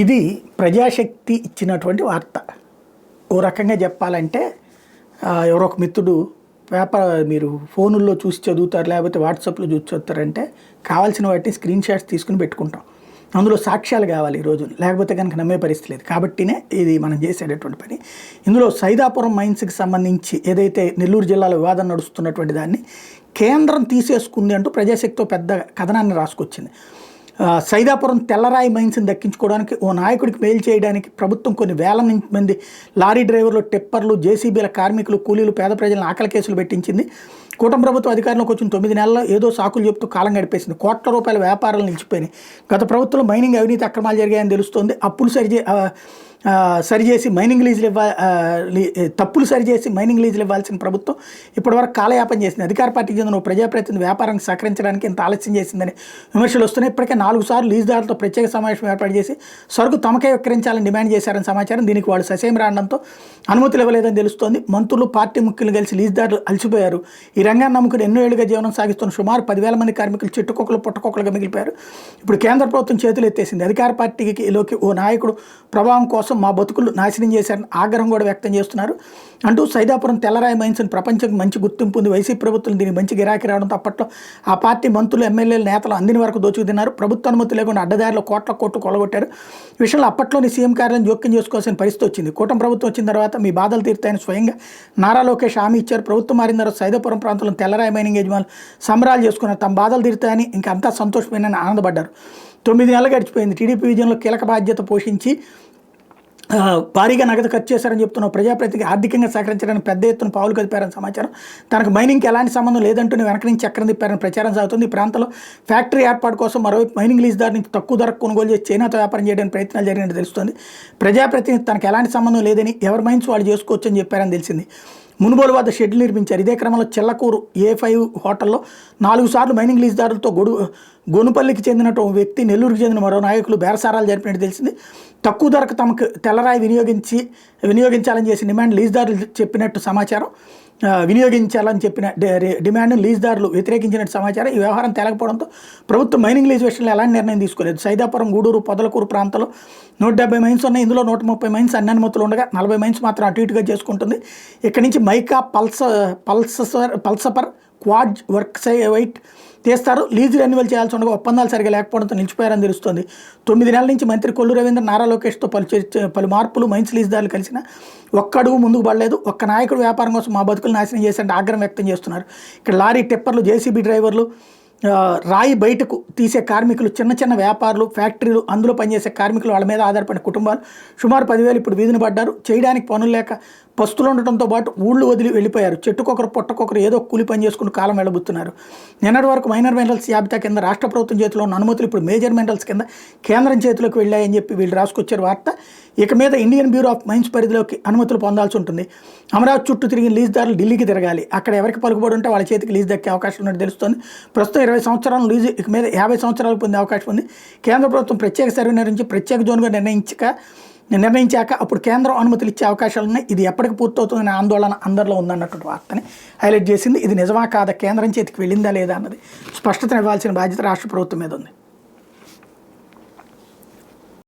ఇది ప్రజాశక్తి ఇచ్చినటువంటి వార్త. ఓ రకంగా చెప్పాలంటే ఎవరో ఒక మిత్రుడు మీరు ఫోనుల్లో చూసి చదువుతారు, లేకపోతే వాట్సాప్లో చూసి చదువుతారంటే కావాల్సిన వాటిని స్క్రీన్ షాట్స్ తీసుకుని పెట్టుకుంటాం. అందులో సాక్ష్యాలు కావాలి ఈరోజు, లేకపోతే కనుక నమ్మే పరిస్థితి లేదు. కాబట్టినే ఇది మనం చేసేటటువంటి పని. ఇందులో సైదాపురం మైన్స్కి సంబంధించి ఏదైతే నెల్లూరు జిల్లాలో వివాదం నడుస్తున్నటువంటి దాన్ని కేంద్రం తీసేసుకుంది అంటూ ప్రజాశక్తితో పెద్ద కథనాన్ని రాసుకొచ్చింది. సైదాపురం తెల్లరాయి మైన్స్ని దక్కించుకోవడానికి ఓ నాయకుడికి మేలు చేయడానికి ప్రభుత్వం కొన్ని వేల మంది లారీ డ్రైవర్లు, టిప్పర్లు, జేసీబీల కార్మికులు, కూలీలు, పేద ప్రజలను ఆకలి కేసులు పెట్టించింది. కూటమి ప్రభుత్వం అధికారంలోకి వచ్చిన 9 నెలల్లో ఏదో సాకులు చెప్తూ కాలం గడిపేసింది. కోట్ల రూపాయల వ్యాపారాలు నిలిచిపోయినాయి. గత ప్రభుత్వంలో మైనింగ్ అవినీతి అక్రమాలు జరిగాయని తెలుస్తోంది. అప్పులు సరిచేసి మైనింగ్ లీజులు తప్పులు సరిచేసి మైనింగ్ లీజులు ఇవ్వాల్సిన ప్రభుత్వం ఇప్పటివరకు కాలయాపన చేసింది. అధికార పార్టీకి చెందిన ప్రజాప్రతినిధి వ్యాపారానికి సహకరించడానికి ఇంత ఆలస్యం చేసిందని విమర్శలు వస్తున్నాయి. ఇప్పటికే 4 సార్లు లీజుదారులతో ప్రత్యేక సమావేశం ఏర్పాటు చేసి సరుకు తమకే విక్రయించాలని డిమాండ్ చేశారని సమాచారం. దీనికి వాళ్ళు ససేమి రావడంతో అనుమతులు ఇవ్వలేదని తెలుస్తోంది. మంత్రులు, పార్టీ ముఖ్యులు కలిసి లీజుదారులు అలసిపోయారు. ఈ రంగాన్ని నమ్ముకుని ఎన్నో ఏళ్లుగా జీవనం సాగిస్తున్న సుమారు 10,000 మంది కార్మికులు చెట్టుకొక్కలు పుట్టకొక్కలుగా మిగిలిపోయారు. ఇప్పుడు కేంద్ర ప్రభుత్వం చేతులు ఎత్తేసింది. అధికార పార్టీలోకి ఓ నాయకుడు ప్రభావం కోసం మా బతుకులు నాశనం చేశారని ఆగ్రహం కూడా వ్యక్తం చేస్తున్నారు అంటూ సైదాపురం తెల్లరాయి మైన్స్ ప్రపంచంకి మంచి గుర్తింపు ఉంది. వైసీపీ ప్రభుత్వం దీనికి మంచి గిరాకీ రావడంతో అప్పట్లో ఆ పార్టీ మంత్రులు, ఎమ్మెల్యేలు, నేతలు అందిన వరకు దోచుకు తిన్నారు. ప్రభుత్వ అనుమతి లేకుండా అడ్డదారిలో కోట్లు కొలగొట్టారు. ఈ విషయంలో అప్పట్లోని సీఎం కార్యాలయం జోక్యం చేసుకోవాల్సిన పరిస్థితి వచ్చింది. కూటమి ప్రభుత్వం వచ్చిన తర్వాత మీ బాధలు తీరుతాయని స్వయంగా నారా లోకేష్ హామీ ఇచ్చారు. ప్రభుత్వం మారిన తర్వాత సైదాపురం ప్రాంతంలో తెల్లరాయి మైనింగ్ యజమానులు సంబరాలు చేసుకున్నారు. తమ బాధలు తీరుతాయని ఇంకా అంతా సంతోషమైన ఆనందపడ్డారు. 9 నెలలు గడిచిపోయింది. టీడీపీ విజయంలో కీలక బాధ్యత పోషించి భారీగా నగదు ఖర్చు చేశారని చెప్తున్న ప్రజాప్రతికి ఆర్థికంగా సహకరించడానికి పెద్ద ఎత్తున పావులు కదిపారని సమాచారం. తనకు మైనింగ్కి ఎలాంటి సంబంధం లేదంటూనే వెనక నుంచి చక్రం తిప్పారని ప్రచారం సాగుతుంది. ఈ ప్రాంతంలో ఫ్యాక్టరీ ఏర్పాటు కోసం మరోవైపు మైనింగ్ లీజుదారు నుంచి తక్కువ ధరకు కొనుగోలు చేసి చైనాతో వ్యాపారం చేయడానికి ప్రయత్నాలు జరిగినట్టు తెలుస్తుంది. ప్రజాప్రతినిధి తనకు ఎలాంటి సంబంధం లేదని, ఎవరి మైన్స్ వాళ్ళు చేసుకోవచ్చు అని చెప్పారని తెలిసింది. మునుగోలు వద్ద షెడ్లు నిర్మించారు. ఇదే క్రమంలో చెల్లకూరు A5 హోటల్లో 4 సార్లు మైనింగ్ లీజుదారులతో గొనుపల్లికి చెందినట్టు వ్యక్తి, నెల్లూరుకు చెందిన మరో నాయకులు బేరసారాలు జరిపినట్టు తెలిసింది. తక్కువ ధరకు తమకు తెల్లరాయి వినియోగించాలని చేసి డిమాండ్ లీజుదారులు చెప్పినట్టు సమాచారం. వినియోగించాలని చెప్పిన డిమాండ్ను లీజుదారులు వ్యతిరేకించినట్టు సమాచారం. ఈ వ్యవహారం తేలకపోవడంతో ప్రభుత్వం మైనింగ్ లీజు విషయంలో ఎలాంటి నిర్ణయం తీసుకోలేదు. సైదాపురం, గూడూరు, పొదలకూరు ప్రాంతాల్లో 170 మైన్స్ ఉన్నాయి. ఇందులో 130 మైన్స్ అన్ని అనుమతులు ఉండగా 40 మైన్స్ మాత్రం అటు ఇటుగా చేసుకుంటుంది. ఇక్కడి నుంచి మైకా, పల్సపర్, క్వాడ్జ్, వర్క్సైట్ తీస్తారు. లీజు రెన్యువల్ చేయాల్సి ఉండగా ఒప్పందాలు సరిగా లేకపోవడంతో నిలిచిపోయారని తెలుస్తోంది. 9 నెలల నుంచి మంత్రి కొల్లు రవీంద్ర, నారా లోకేష్తో పలు మార్పులు మైన్స్ లీజుదారులు కలిసిన ఒక్క అడుగు ముందుకు పడలేదు. ఒక్క నాయకుడు వ్యాపారం కోసం మా బతుకులు నాశనం చేశారంటే ఆగ్రహం వ్యక్తం చేస్తున్నారు. ఇక్కడ లారీ, టిప్పర్లు, జేసీబీ డ్రైవర్లు, రాయి బయటకు తీసే కార్మికులు, చిన్న వ్యాపారులు, ఫ్యాక్టరీలు, అందులో పనిచేసే కార్మికులు, వాళ్ళ మీద ఆధారపడిన కుటుంబాలు సుమారు 10,000 ఇప్పుడు వీధిని పడ్డారు. చేయడానికి పనులు లేక పస్తులు ఉండటంతో పాటు ఊళ్ళు వదిలి వెళ్ళిపోయారు. చెట్టుకొకరు పుట్టకొకరు ఏదో కూలి పని చేసుకుని కాలం వెళ్ళబుతున్నారు. నిన్నటి వరకు మైనర్ మినరల్స్ జాబితా కింద రాష్ట్ర ప్రభుత్వం చేతిలో ఉన్న అనుమతులు ఇప్పుడు మేజర్ మినరల్స్ కింద కేంద్రం చేతిలోకి వెళ్ళాయని చెప్పి వీళ్ళు రాసుకొచ్చారు వార్త. ఇక మీద ఇండియన్ బ్యూరో ఆఫ్ మైన్స్ పరిధిలోకి అనుమతులు పొందాల్సి ఉంటుంది. అమరావతి చుట్టూ తిరిగిన లీజుదారులు ఢిల్లీకి తిరగాలి. అక్కడ ఎవరికి పలుకుబడి ఉంటే వాళ్ళ చేతికి లీజు దక్కే అవకాశం ఉన్నట్టు తెలుస్తుంది. ప్రస్తుతం 20 సంవత్సరాల లీజు, ఇక మీద 50 సంవత్సరాలు పొందే అవకాశం ఉంది. కేంద్ర ప్రభుత్వం ప్రత్యేక సర్వే నిర్వహించి ప్రత్యేక జోన్గా నిర్ణయించాక అప్పుడు కేంద్రం అనుమతులు ఇచ్చే అవకాశాలు ఉన్నాయి. ఇది ఎప్పటికి పూర్తవుతుందనే ఆందోళన అందరిలో ఉందన్నటువంటి వార్తని హైలైట్ చేసింది. ఇది నిజమా కాదా, కేంద్రం చేతికి వెళ్ళిందా లేదా అన్నది స్పష్టత ఇవ్వాల్సిన బాధ్యత రాష్ట్ర ప్రభుత్వం మీద ఉంది.